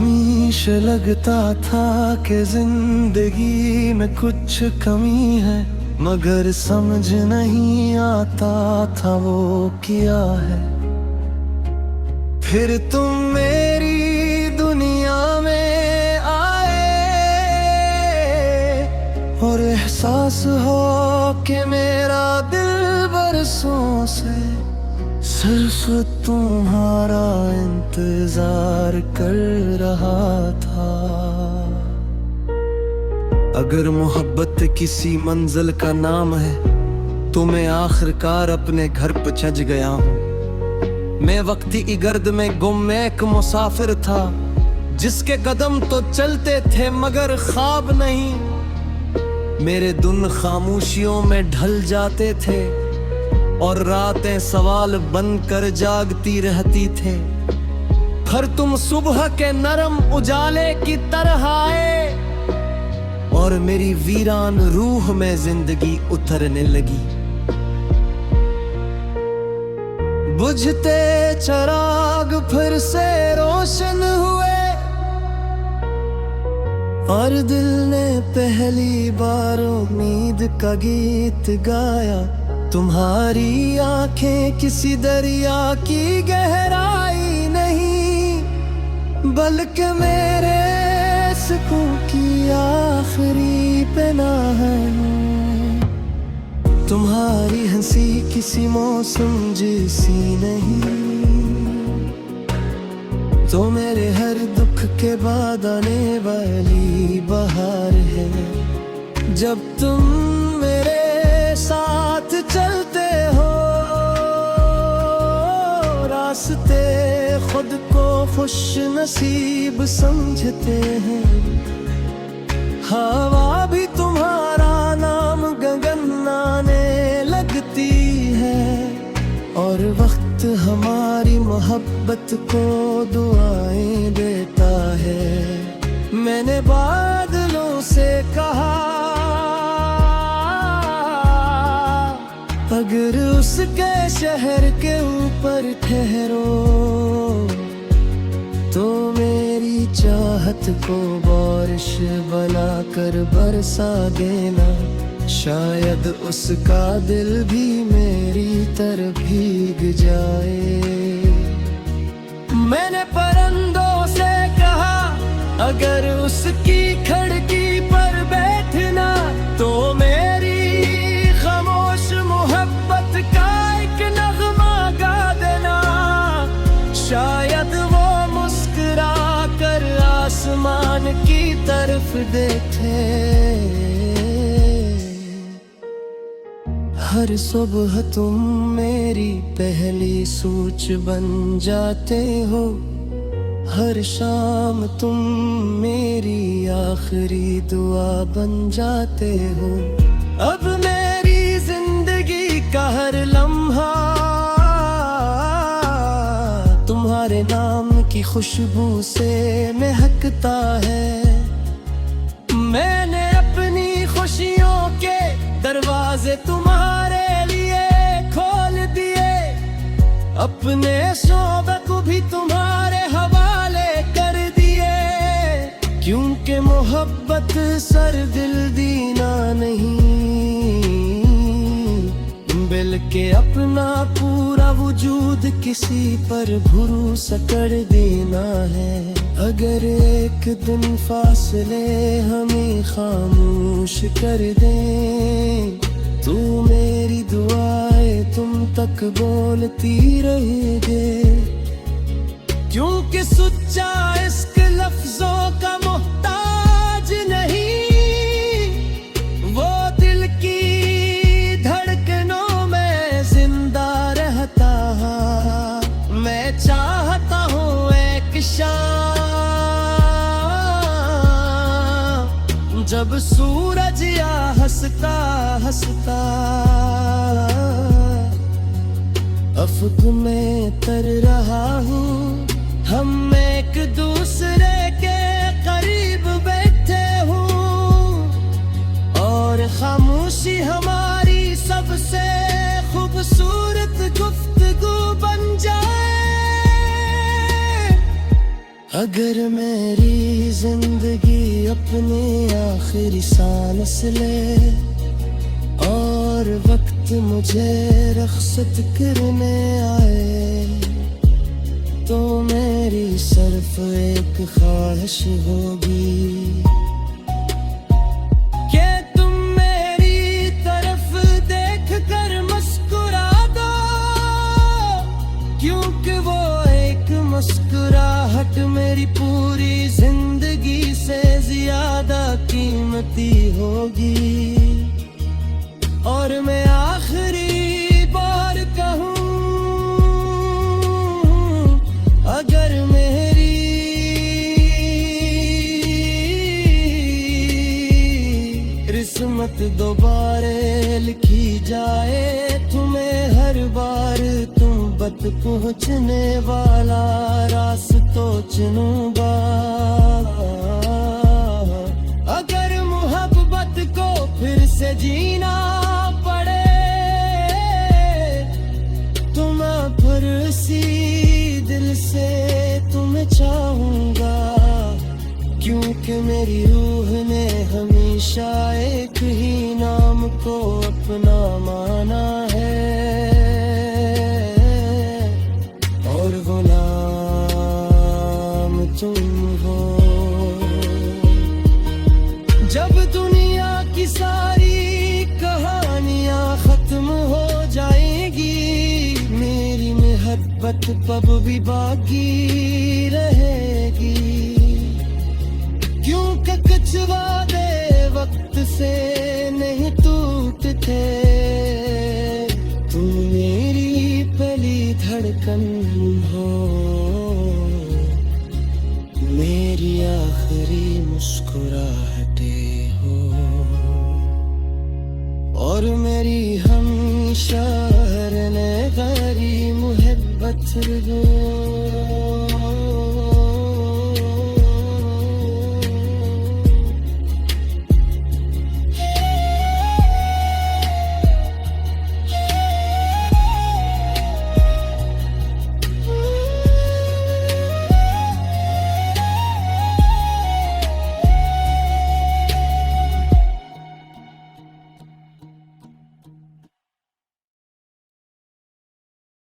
हमेशा लगता था कि जिंदगी में कुछ कमी है, मगर समझ नहीं आता था वो क्या है। फिर तुम मेरी दुनिया में आए और एहसास हो कि मेरा दिल बरसों से सिर्फ तुम्हारा इंतजार कर रहा था। अगर मोहब्बत किसी मंजिल का नाम है तो मैं आखिरकार अपने घर पहुंच गया हूँ। मैं वक्ती की गर्द में गुम एक मुसाफिर था, जिसके कदम तो चलते थे मगर ख्वाब नहीं। मेरे दिन खामोशियों में ढल जाते थे और रातें सवाल बनकर जागती रहती थे। फिर तुम सुबह के नरम उजाले की तरह आए और मेरी वीरान रूह में जिंदगी उतरने लगी। बुझते चिराग फिर से रोशन हुए और दिल ने पहली बार उम्मीद का गीत गाया। तुम्हारी आंखें किसी दरिया की गहराई नहीं, बल्कि मेरे सुकून की आखिरी पनाह है। तुम्हारी हंसी किसी मौसम जैसी नहीं, तो मेरे हर दुख के बाद आने वाली बहार है। जब तुम मेरे साथ चलते हो रास्ते खुद को खुश नसीब समझते हैं। हवा भी तुम्हारा नाम गगनाने लगती है और वक्त हमारी मोहब्बत को दुआएं देता है। मैंने बादलों से कहा अगर उसके शहर के ऊपर ठहरो तो मेरी चाहत को बारिश बनाकर बरसा देना। शायद उसका दिल भी मेरी तरफ भीग जाए। मैंने परिंदों से कहा अगर उसकी खिड़की पर बैठना तो मेरी खामोश मोहब्बत का एक नगमा गा देना। शायद वो मुस्कुरा कर आसमान की तरफ देखे। हर सुबह तुम मेरी पहली सोच बन जाते हो, हर शाम तुम मेरी आखिरी दुआ बन जाते हो। अब मेरी जिंदगी का हर लम्हा तुम्हारे नाम की खुशबू से महकता है। मैंने अपनी खुशियों के दरवाजे तुम्हारे लिए खोल दिए, अपने शोबे को भी तुम्हारे हवाले कर दिए। क्योंकि मोहब्बत सर दिल दीना नहीं, बल्कि अपना पूरा वजूद किसी पर भरोसा कर देना है। अगर एक दिन फासले हमें खामोश कर दें तो मेरी दुआएं तुम तक बोलती रहेगी। क्योंकि सच्चा इश्क लफ्जों का मोहताज नहीं, वो दिल की धड़कनों में जिंदा रहता। मैं चाहता हूँ एक शाम जब सूरज या हंसता हंसता अफक में तर रहा हूँ, हम एक दूसरे के करीब बैठे हूँ और खामोशी हमारी सबसे खूबसूरत गुफ्तगू बन जाए। अगर मेरी जिंदगी अपनी आखिरी सांस ले और वक्त मुझे रख्सत करने आए, तो मेरी सिर्फ एक ख्वाहिश होगी कि तुम मेरी तरफ देख कर मुस्कुरा दो, क्योंकि वो एक मुस्कुराहट मेरी पूरी जिंदगी से ज्यादा कीमती होगी। और मैं आखिरी बार कहूँ, अगर मेरी किस्मत दोबारा लिखी जाए, तुम्हें हर बार तुम बत पहुँचने वाला रास्ता चुनूंगा। अगर मोहब्बत को फिर से जीना पड़े, तो मैं फिर सी दिल से तुम्हें चाहूंगा, क्योंकि मेरी रूह ने हमेशा एक ही नाम को अपना माना है, और वो नाम तुम हो। जब दुनिया की सारी कहानियां खत्म हो जाएगी, मेरी मोहब्बत पब भी बाकी रहेगी, क्योंकि कुछ वादे वक्त से नहीं टूटते। तुम मेरी पहली धड़कन हो, मेरी आखिरी मुस्कुराहटें हो, और मेरी हमेशा रहने वाली मोहब्बत हो।